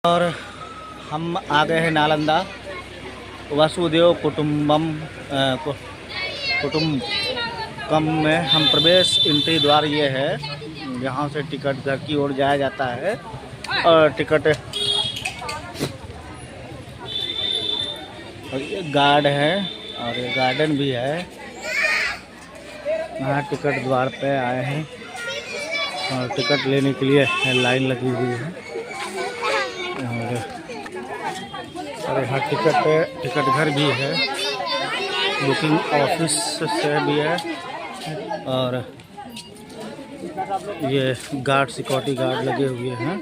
और हम आ गए हैं नालंदा वसुदेव कुटुम्बकम में। हम प्रवेश एंट्री द्वार ये है, यहाँ से टिकट घर की ओर जाया जाता है। और टिकट और ये गार्ड है और ये गार्डन भी है। यहाँ टिकट द्वार पे आए हैं और टिकट लेने के लिए लाइन लगी हुई है। और यहाँ टिकट घर भी है, बुकिंग ऑफिस से भी है। और ये गार्ड, सिक्योरिटी गार्ड लगे हुए हैं।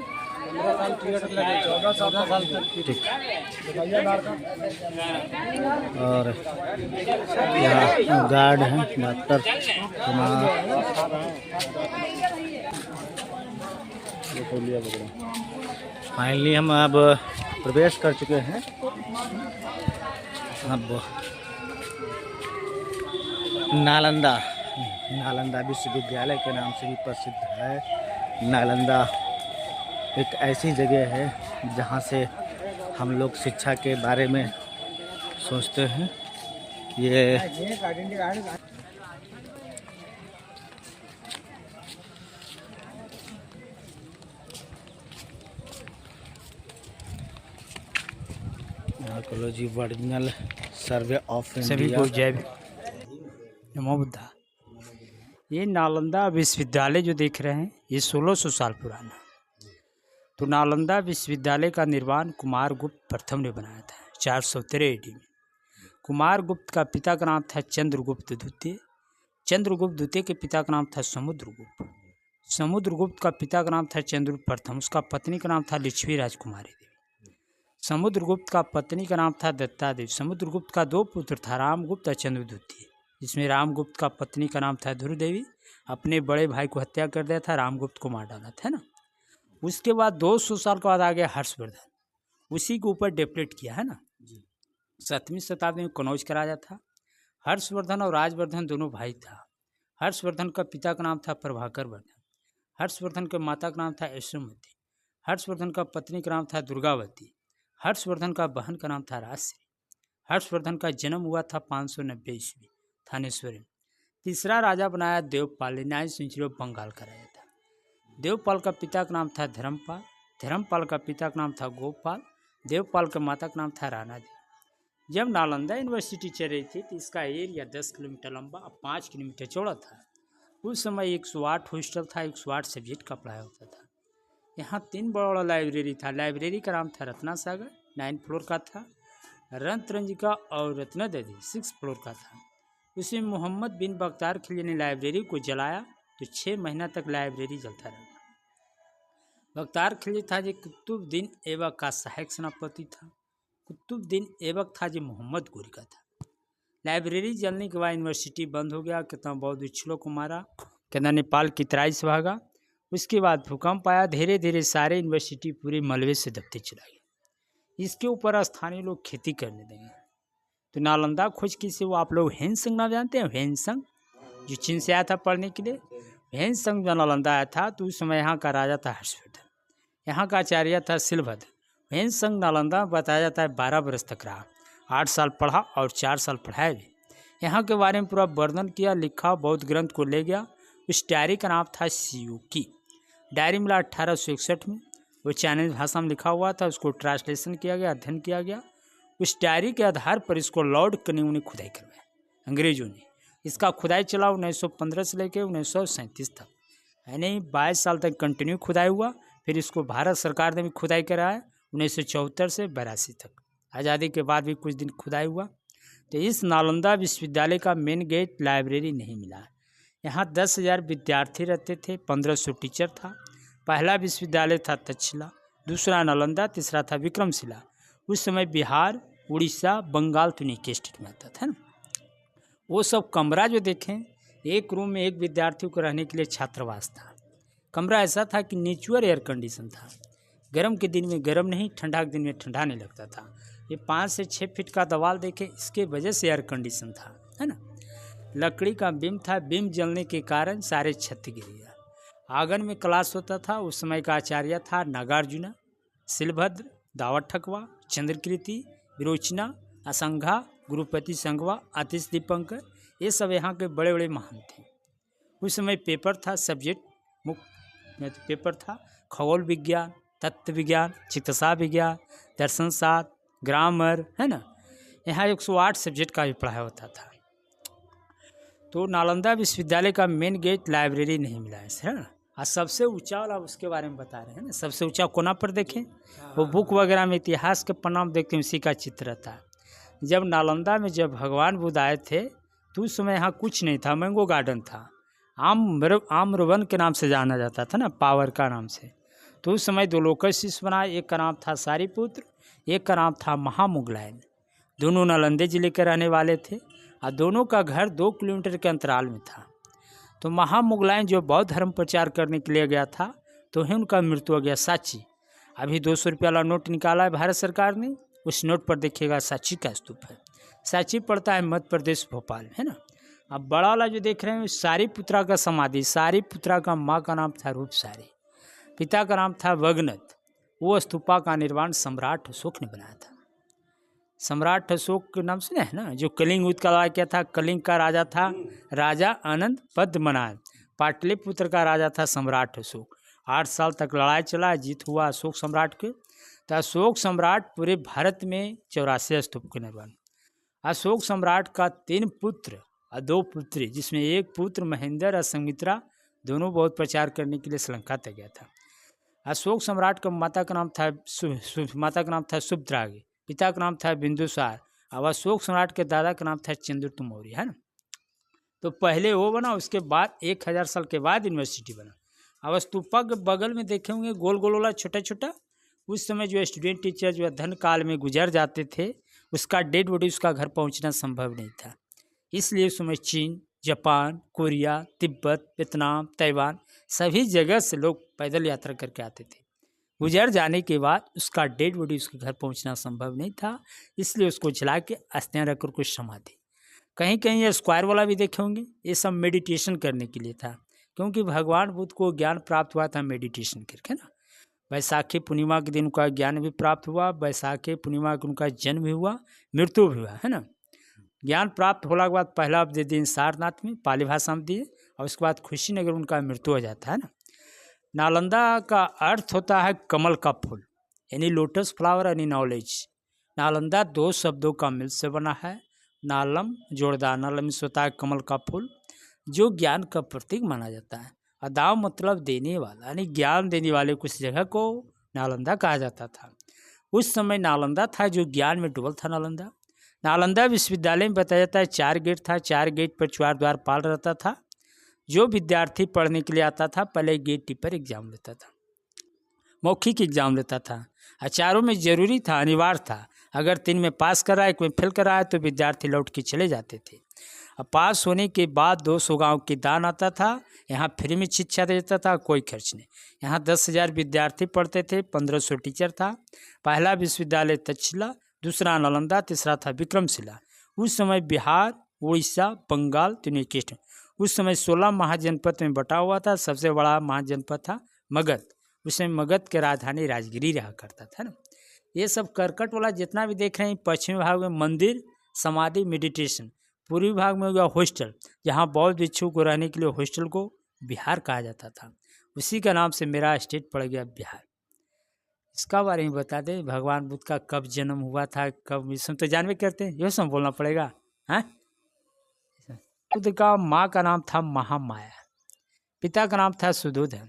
और यहाँ गार्ड हैं, डॉक्टर फाइनली हम अब प्रवेश कर चुके हैं। अब नालंदा विश्वविद्यालय के नाम से भी प्रसिद्ध है। नालंदा एक ऐसी जगह है जहाँ से हम लोग शिक्षा के बारे में सोचते हैं। ये archaeology original survey of India. सभी को जय नमो बुद्धा। ये नालंदा विश्वविद्यालय जो देख रहे हैं ये 1600 साल पुराना। तो नालंदा विश्वविद्यालय का निर्माण कुमार गुप्त प्रथम ने बनाया था 413 AD में। कुमार गुप्त का पिता का नाम था चंद्रगुप्त द्वितीय। चंद्रगुप्त द्वितीय के पिता का नाम था समुद्रगुप्त। समुद्रगुप्त का पिता का नाम था चंद्रगुप्त प्रथम। उसका पत्नी का नाम था लक्ष्मी राजकुमारी देवी। समुद्रगुप्त का पत्नी का नाम था दत्ता देवी। समुद्रगुप्त का 2 पुत्र था, रामगुप्त और चंद्रगुप्त द्वितीय, जिसमें रामगुप्त का पत्नी का नाम था ध्रुव देवी। अपने बड़े भाई को हत्या कर दिया था, रामगुप्त को मार डाला था ना। उसके बाद 200 साल के बाद आ गया हर्षवर्धन, उसी के ऊपर डेप्रेट किया है ना। 7वीं शताब्दी में कनौज का राजा था। हर्षवर्धन और राजवर्धन दोनों भाई था। हर्षवर्धन का पिता का नाम था प्रभाकर वर्धन। हर्षवर्धन के माता का नाम था यशोमती। हर्षवर्धन का पत्नी का नाम था दुर्गावती। हर्षवर्धन का बहन का नाम था राजश्री। हर्षवर्धन का जन्म हुआ था 590 ईस्वी थानेश्वर में। तीसरा राजा बनाया देवपाल ने 9वीं सेंचुरी में बंगाल का राजा था। देवपाल का पिता का नाम था धर्मपाल। धर्मपाल का पिता का नाम था गोपाल। देवपाल के माता का नाम था राणा देवी। जब नालंदा यूनिवर्सिटी चल रही थी तो इसका एरिया 10 किलोमीटर लंबा और 5 किलोमीटर चौड़ा था। उस समय 108 हॉस्टल था, 108 सब्जेक्ट का पढ़ाई होता था। यहाँ 3 बड़ा लाइब्रेरी था। लाइब्रेरी का नाम था रत्ना सागर, 9 फ्लोर का था। रंतरंजिका और रत्नदरी 6 फ्लोर का था। उसमें मोहम्मद बिन बख्तियार खिलजी ने लाइब्रेरी को जलाया तो 6 महीना तक लाइब्रेरी जलता रहा। बख्तियार खिलजी था जो कुतुबुद्दीन ऐबक का सहायक सेनापति था। कुतुबुद्दीन ऐबक था जो मोहम्मद गोरी का था। लाइब्रेरी जलने के बाद यूनिवर्सिटी बंद हो गया। कितना बौद्ध भिक्षुओं को मारा, कितना नेपाल की तराई से भागा। उसके बाद भूकंप आया, धीरे धीरे सारे यूनिवर्सिटी पूरे मलबे से दबते चला गया। इसके ऊपर स्थानीय लोग खेती करने लगे। तो नालंदा खोज किसे, वो आप लोग हेनसंग नाम जानते हैं? हेनसंग जो चीन से आया था पढ़ने के लिए। हेनसंग जब नालंदा आया था तो उस समय यहाँ का राजा था हर्षवर्धन, यहाँ का आचार्य था शिलभद्र। हेनसंग नालंदा बताया जाता है 12 वर्ष तक रहा। 8 साल पढ़ा और 4 साल पढ़ाया भी। यहाँ के बारे में पूरा वर्णन किया, लिखा, बौद्ध ग्रंथ को ले गया। उस डायरी का नाम था सियुकी। डायरी मिला 1861 में। वो चाइनीज भाषा में लिखा हुआ था, उसको ट्रांसलेशन किया गया, अध्ययन किया गया। उस डायरी के आधार पर इसको लॉर्ड कनिंग ने खुदाई करवाया, अंग्रेजों ने। इसका खुदाई चला 1915 से लेकर 1937 तक, यानी 22 साल तक कंटिन्यू खुदाई हुआ। फिर इसको भारत सरकार ने भी खुदाई कराया 1974 से 82 तक। आज़ादी के बाद भी कुछ दिन खुदाई हुआ। तो इस नालंदा विश्वविद्यालय का मेन गेट लाइब्रेरी नहीं मिला। यहाँ 10,000 विद्यार्थी रहते थे, 1500 टीचर था। पहला विश्वविद्यालय था तक्षशिला, दूसरा नालंदा, तीसरा था विक्रमशिला। उस समय बिहार, उड़ीसा, बंगाल तो नहीं स्टेट में आता था ना। वो सब कमरा जो देखें, एक रूम में एक विद्यार्थी को रहने के लिए छात्रावास था। कमरा ऐसा था कि नेचुरल एयर कंडीशन था। गर्म के दिन में गर्म नहीं, ठंडा के दिन में ठंडा नहीं लगता था। ये 5 से 6 फीट का दीवार देखें, इसके वजह से एयर कंडीशन था, है ना। लकड़ी का बीम था, बीम जलने के कारण सारे छत गिर गया। आंगन में क्लास होता था। उस समय का आचार्य था नागार्जुना। शिलभद्र, दावत ठकवा, चंद्रकृति, विरोचना, असंघा, गुरुपति संघवा, आतिश दीपंकर, ये सब यहाँ के बड़े बड़े महान थे। उस समय पेपर था, सब्जेक्ट मुख्य पेपर था खगोल विज्ञान, तत्व विज्ञान, चिकित्सा विज्ञान, दर्शन शास्त्र, ग्रामर, है ना। यहाँ 108 सब्जेक्ट का भी पढ़ाया होता था। तो नालंदा विश्वविद्यालय का मेन गेट लाइब्रेरी नहीं मिला है ना। और सबसे ऊंचा वाला उसके बारे में बता रहे हैं ना, सबसे ऊंचा कोना पर देखें, वो बुक वगैरह में इतिहास के पन्ना में देखते हैं, उसी का चित्र था। जब नालंदा में जब भगवान बुद्ध आए थे तो उस समय यहाँ कुछ नहीं था, मैंगो गार्डन था, आम्रवन के नाम से जाना जाता था ना, पावर का नाम से। तो उस समय 2 लोकल शिष्य बनाए, एक का नाम था सारीपुत्र, एक का नाम था महामुगलायन। दोनों नालंदे जिले के रहने वाले थे और दोनों का घर 2 किलोमीटर के अंतराल में था। तो महामुगलायन जो बौद्ध धर्म प्रचार करने के लिए गया था तो ही उनका मृत्यु हो गया। सांची, अभी 200 रुपये वाला नोट निकाला है भारत सरकार ने, उस नोट पर देखिएगा सांची का स्तूप है। सांची पड़ता है मध्य प्रदेश, भोपाल, है ना। अब बड़ा वाला जो देख रहे हैं सारीपुत्रा का समाधि, सारीपुत्रा का माँ का नाम था रूपसारी, पिता का नाम था वग्नत। वो स्तूपा का निर्माण सम्राट अशोक ने बनाया था। सम्राट अशोक के नाम से है ना, जो कलिंग युद्ध का लड़ाई किया था। कलिंग का राजा था राजा आनंद पद्मनाभ, पाटलिपुत्र का राजा था सम्राट अशोक। 8 साल तक लड़ाई चला, जीत हुआ अशोक सम्राट के। तो अशोक सम्राट पूरे भारत में 84 स्तूप के निर्माण। अशोक सम्राट का 3 पुत्र और 2 पुत्री, जिसमें एक पुत्र महेंद्र और संमित्रा, दोनों बहुत प्रचार करने के लिए श्रीलंका तक गया था। अशोक सम्राट का माता का नाम था सुभद्रागी, पिता का नाम था बिंदुसार, और अशोक सम्राट के दादा का नाम था चंद्रगुप्त मौर्य, है ना। तो पहले वो बना, उसके बाद 1000 साल के बाद यूनिवर्सिटी बना। अब स्तूपा के बगल में देखे होंगे गोल गोल वाला छोटा छोटा, उस समय जो स्टूडेंट टीचर जो अध्ययन काल में गुजर जाते थे, उसका डेड बॉडी उसका घर पहुंचना संभव नहीं था। इसलिए उस समय चीन, Japan, Korea, Tibet, Vietnam, Taiwan, सभी जगह से लोग पैदल यात्रा करके आते थे। गुजर जाने के बाद उसका डेड बॉडी उसके घर पहुंचना संभव नहीं था, इसलिए उसको जला के अस्थियां रखकर कुछ समाधि। कहीं कहीं ये स्क्वायर वाला भी देखे होंगे, ये सब मेडिटेशन करने के लिए था, क्योंकि भगवान बुद्ध को ज्ञान प्राप्त हुआ था मेडिटेशन करके ना। बैसाखी पूर्णिमा के दिन उनका ज्ञान भी प्राप्त हुआ, बैसाखी पूर्णिमा को उनका जन्म भी हुआ, मृत्यु भी हुआ, है ना। ज्ञान प्राप्त होने के बाद पहला उपदेश दिन सारनाथ में पाली भाषा में दिए, और उसके बाद खुशीनगर उनका मृत्यु हो जाता है ना। नालंदा का अर्थ होता है कमल का फूल, यानी लोटस फ्लावर, यानी नॉलेज। नालंदा 2 शब्दों का मिल से बना है। नालम जोड़दार, नालम से होता है कमल का फूल, जो ज्ञान का प्रतीक माना जाता है। अदाव मतलब देने वाला, यानी ज्ञान देने वाले कुछ जगह को नालंदा कहा जाता था। उस समय नालंदा था जो ज्ञान में डुबल था। नालंदा विश्वविद्यालय में बताया जाता है 4 गेट था, 4 गेट पर 4 द्वारपाल रहता था। जो विद्यार्थी पढ़ने के लिए आता था पहले गेट टीपर एग्जाम लेता था, मौखिक एग्जाम लेता था। चारों में जरूरी था, अनिवार्य था। अगर 3 में पास कर रहा है, 1 में फेल कर रहा है, तो विद्यार्थी लौट के चले जाते थे। अब पास होने के बाद 200 गांव की दान आता था। यहाँ फ्री में शिक्षा देता था, कोई खर्च नहीं। यहाँ 10,000 विद्यार्थी पढ़ते थे, 1500 टीचर था। पहला विश्वविद्यालय तक्षशिला, दूसरा नालंदा, तीसरा था विक्रमशिला। उस समय बिहार, उड़ीसा, बंगाल तीनों एक। उस समय 16 महाजनपद में बटा हुआ था। सबसे बड़ा महाजनपद था मगध। उस समय मगध के राजधानी राजगिरी रहा करता था ना। ये सब करकट वाला जितना भी देख रहे हैं, पश्चिमी भाग में मंदिर, समाधि, मेडिटेशन। पूर्वी भाग में हो गया हॉस्टल, जहाँ बौद्ध भिक्षु को रहने के लिए हॉस्टल को बिहार कहा जाता था। उसी का नाम से मेरा स्टेट पड़ गया बिहार। इसका बारे में बता दें, भगवान बुद्ध का कब जन्म हुआ था, कब, इसमें तो जानवे करते हैं, ये सब बोलना पड़ेगा। हाँ, बुद्ध का माँ का नाम था महामाया, पिता का नाम था सुदोधन,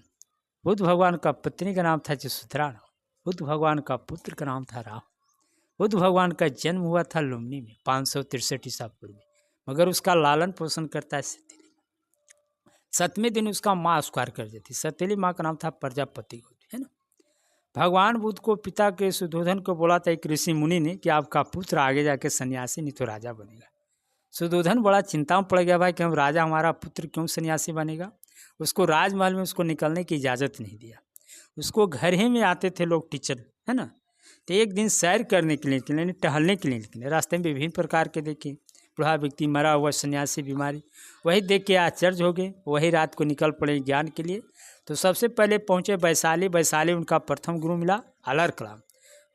बुद्ध भगवान का पत्नी का नाम था जसुधरा, बुद्ध भगवान का पुत्र का नाम था राहु। बुद्ध भगवान का जन्म हुआ था लुम्बिनी में 563 ईसा पूर्व में, मगर उसका लालन पोषण करता है सतीली। 7वें दिन उसका माँ स्वीकार कर देती। सतीली माँ का नाम था प्रजापति, है ना। भगवान बुद्ध को पिता के सुदोधन को बोला था एक ऋषि मुनि ने कि आपका पुत्र आगे जाके सन्यासी नहीं तो राजा बनेगा। सुदोधन बड़ा चिंता में पड़ गया, भाई कि हम राजा, हमारा पुत्र क्यों सन्यासी बनेगा। उसको राजमहल में उसको निकलने की इजाज़त नहीं दिया। उसको घर ही में आते थे लोग टीचर, है ना। तो एक दिन सैर करने के लिए, टहलने के लिए निकले। रास्ते में विभिन्न प्रकार के देखे, बूढ़ा व्यक्ति, मरा हुआ सन्यासी, बीमारी, वही देख के आश्चर्य हो गए। वही रात को निकल पड़े ज्ञान के लिए। तो सबसे पहले पहुँचे वैशाली। वैशाली उनका प्रथम गुरु मिला अलर कलाम,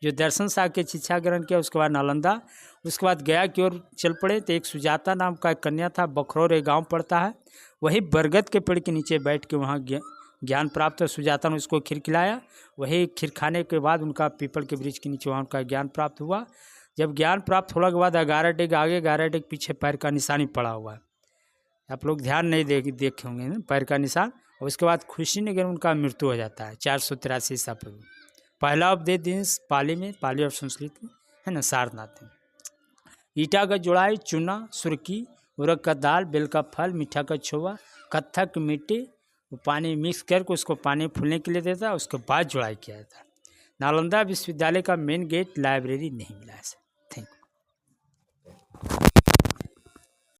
जो दर्शन शाह के शिक्षा ग्रहण किया। उसके बाद नालंदा, उसके बाद गया की ओर चल पड़े। तो एक सुजाता नाम का एक कन्या था, बखरौर एक गाँव पड़ता है, वही बरगद के पेड़ के नीचे बैठ के वहाँ ज्ञान प्राप्त हुआ। सुजाता ने उसको खीर खिलाया, वही खीर खाने के बाद उनका पीपल के वृक्ष के नीचे वहाँ उनका ज्ञान प्राप्त हुआ। जब ज्ञान प्राप्त होने के बाद 11 डेग आगे 11 डेग पीछे पैर का निशानी पड़ा हुआ है, आप लोग ध्यान नहीं देखे होंगे ना, पैर का निशान। और उसके बाद खुशीनगर उनका मृत्यु हो जाता है 483 ईसा पूर्व। पहला उपदेश दिन पाली में, पाली और संस्कृत में है ना, सारनाथ में। ईटा का जुड़ाई, चूना, सुरकी, उड़द का दाल, बेल का फल, मीठा का छोवा, कत्थक मिट्टी, पानी मिक्स करके उसको पानी फूलने के लिए देता है, उसके बाद जुड़ाई किया जाता है। नालंदा विश्वविद्यालय का मेन गेट लाइब्रेरी नहीं मिला है।